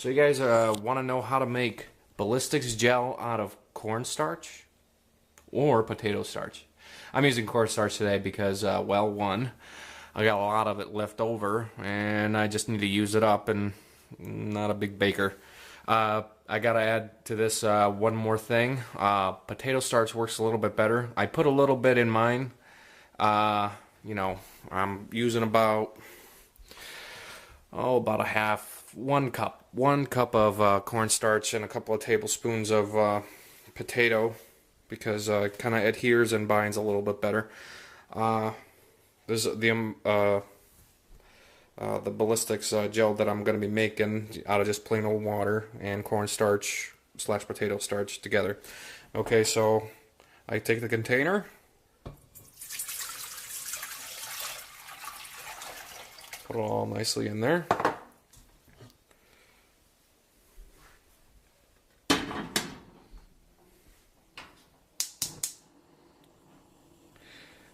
So you guys want to know how to make ballistics gel out of cornstarch or potato starch? I'm using cornstarch today because, well, one, I got a lot of it left over and I just need to use it up, and not a big baker. I gotta add to this one more thing. Potato starch works a little bit better. I put a little bit in mine. I'm using about one cup of cornstarch and a couple of tablespoons of potato, because it kind of adheres and binds a little bit better. This is the ballistics gel that I'm going to be making out of just plain old water and cornstarch / potato starch together. Okay, so I take the container, put it all nicely in there.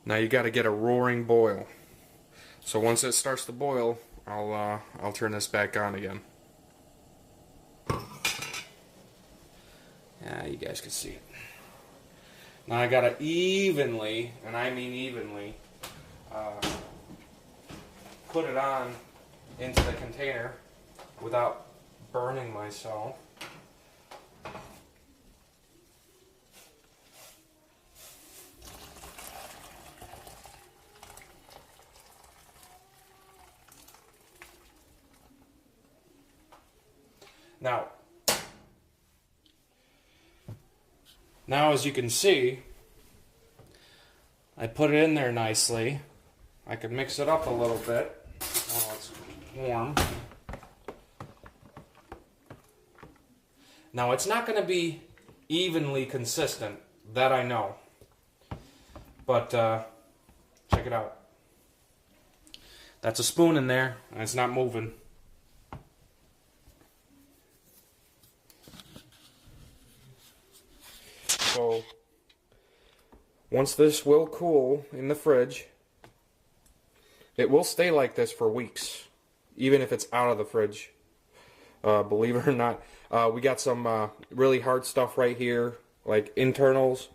Now you got to get a roaring boil. So once it starts to boil, I'll turn this back on again. Yeah, you guys can see it. Now I gotta evenly, and I mean evenly, put it on into the container without burning myself. Now as you can see, I put it in there nicely. I could mix it up a little bit while it's warm. Now it's not going to be evenly consistent, that I know. But check it out. That's a spoon in there, and it's not moving. So once this will cool in the fridge, it will stay like this for weeks, even if it's out of the fridge. Believe it or not, we got some really hard stuff right here, like internals,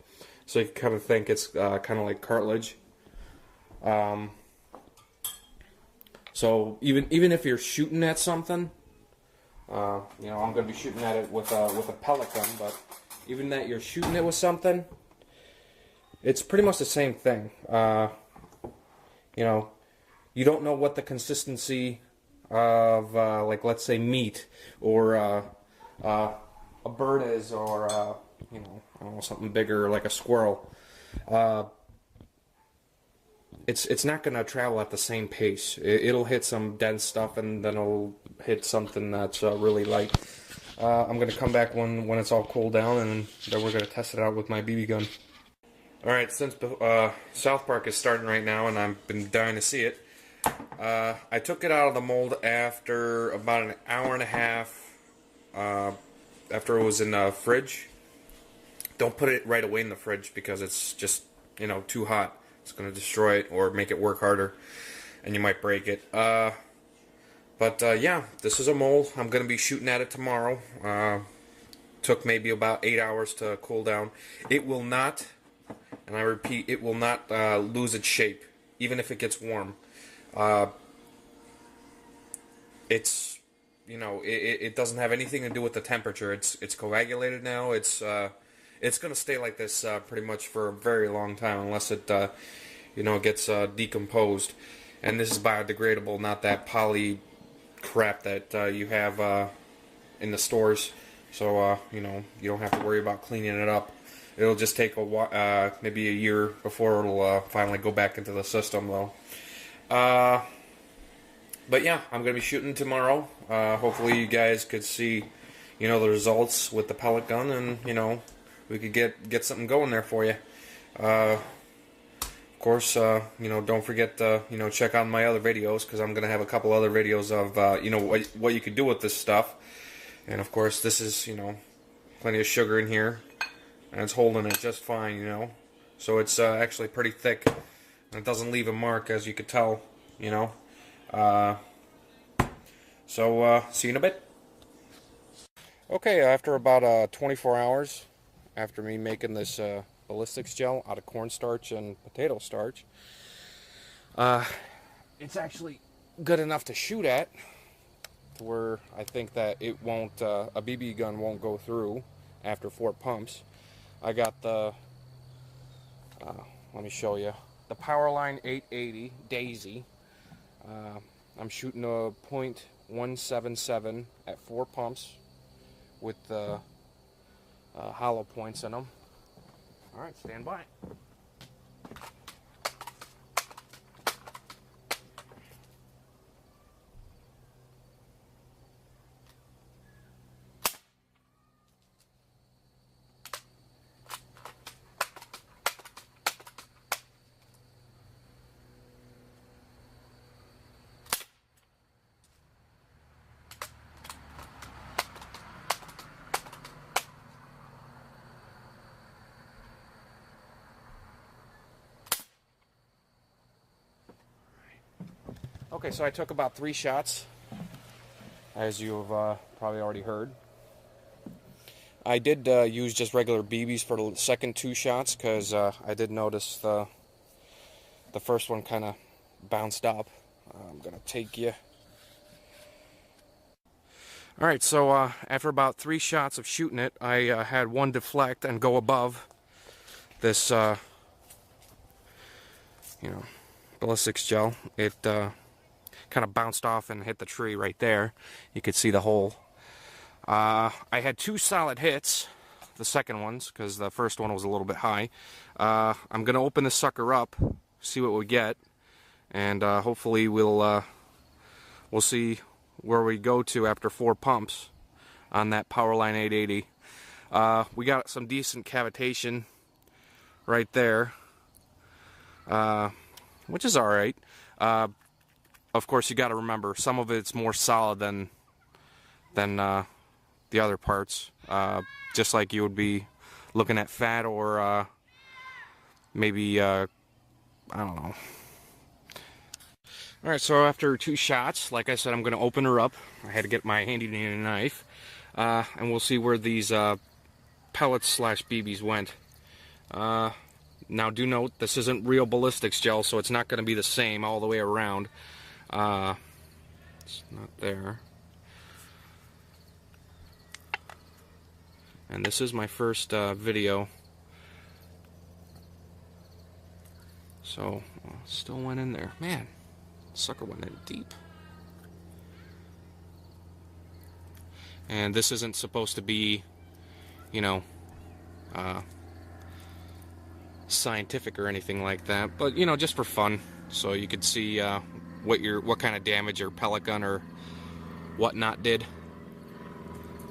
so you can kind of think it's kind of like cartilage. So even if you're shooting at something, I'm going to be shooting at it with a pellet gun, but even that you're shooting it with something, it's pretty much the same thing. You don't know what the consistency of, like, let's say meat or a bird is, or I don't know, something bigger like a squirrel. It's not going to travel at the same pace. It'll hit some dense stuff, and then it'll hit something that's really light. I'm going to come back when it's all cooled down, and then we're going to test it out with my BB gun. Alright, since South Park is starting right now, and I've been dying to see it, I took it out of the mold after about an hour and a half after it was in the fridge. Don't put it right away in the fridge because it's just, too hot. It's going to destroy it or make it work harder, and you might break it. Yeah, this is a mold. I'm going to be shooting at it tomorrow. Took maybe about 8 hours to cool down. It will not, and I repeat, it will not lose its shape, even if it gets warm. It doesn't have anything to do with the temperature. It's coagulated now. It's going to stay like this pretty much for a very long time, unless it gets decomposed. And this is biodegradable, not that poly crap that you have in the stores. So you don't have to worry about cleaning it up. It'll just take maybe a year before it'll finally go back into the system, though. But yeah, I'm gonna be shooting tomorrow. Hopefully you guys could see the results with the pellet gun, and we could get something going there for you. Of course, don't forget to check out my other videos, because I'm gonna have a couple other videos of what you could do with this stuff. And of course, this is plenty of sugar in here, and it's holding it just fine. So it's actually pretty thick, and it doesn't leave a mark, as you could tell. So see you in a bit. Okay, after about 24 hours, after me making this ballistics gel out of cornstarch and potato starch, it's actually good enough to shoot at, to where I think that it won't, a BB gun won't go through after 4 pumps. I got the, let me show you, the Powerline 880 Daisy. I'm shooting a .177 at 4 pumps with the hollow points in them. Alright, stand by. Okay, so I took about 3 shots, as you've probably already heard. I did use just regular BBs for the second 2 shots, because I did notice the first one kind of bounced up. I'm going to take you. Alright, so after about 3 shots of shooting it, I had one deflect and go above this, ballistics gel. It kind of bounced off and hit the tree right there. You could see the hole. I had 2 solid hits, the second ones, because the first one was a little bit high. I'm going to open this sucker up, see what we get, and hopefully we'll see where we go to after 4 pumps on that Powerline 880. We got some decent cavitation right there, which is alright. Of course, you got to remember, some of it's more solid than the other parts. Just like you would be looking at fat or maybe I don't know. All right, so after 2 shots, like I said, I'm going to open her up. I had to get my handy dandy knife, and we'll see where these pellets / BBs went. Now, do note, this isn't real ballistics gel, so it's not going to be the same all the way around. It's not there. And this is my first video. So, still went in there. Man, sucker went in deep. And this isn't supposed to be, scientific or anything like that, but just for fun, so you could see what kind of damage your pellet gun or whatnot did.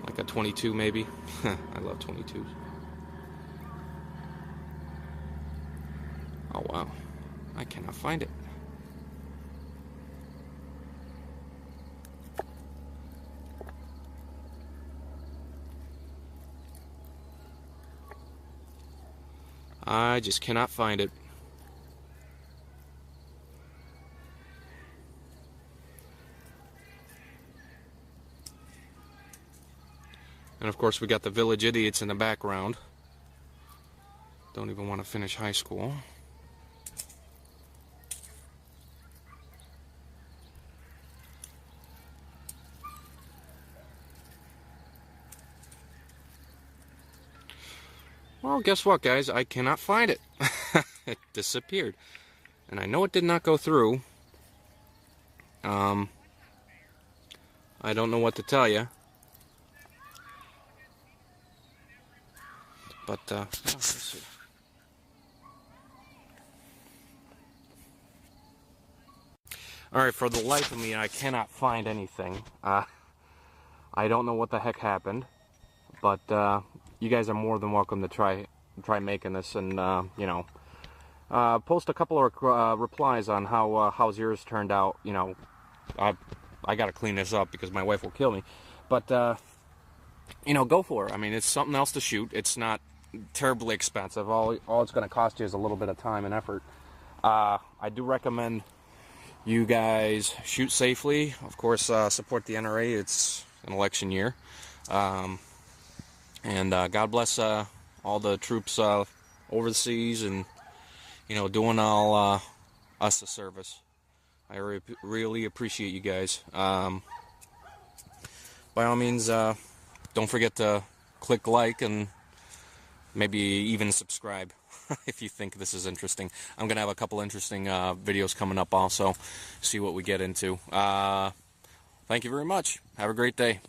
Like a 22 maybe. I love 22s. Oh wow, I cannot find it. I just cannot find it. And of course we got the village idiots in the background. Don't even want to finish high school. Well, guess what, guys? I cannot find it. It disappeared. And I know it did not go through. I don't know what to tell you. But, let's see. Alright, for the life of me, I cannot find anything. I don't know what the heck happened. But, you guys are more than welcome to try making this, and post a couple of replies on how's yours turned out. I gotta clean this up because my wife will kill me, but go for it. I mean, it's something else to shoot. It's not terribly expensive. All it's going to cost you is a little bit of time and effort. I do recommend you guys shoot safely. Of course, support the NRA. It's an election year. And God bless all the troops over the seas, and doing all us a service. I really appreciate you guys. By all means, don't forget to click like and maybe even subscribe if you think this is interesting. I'm gonna have a couple interesting videos coming up also. See what we get into. Thank you very much. Have a great day.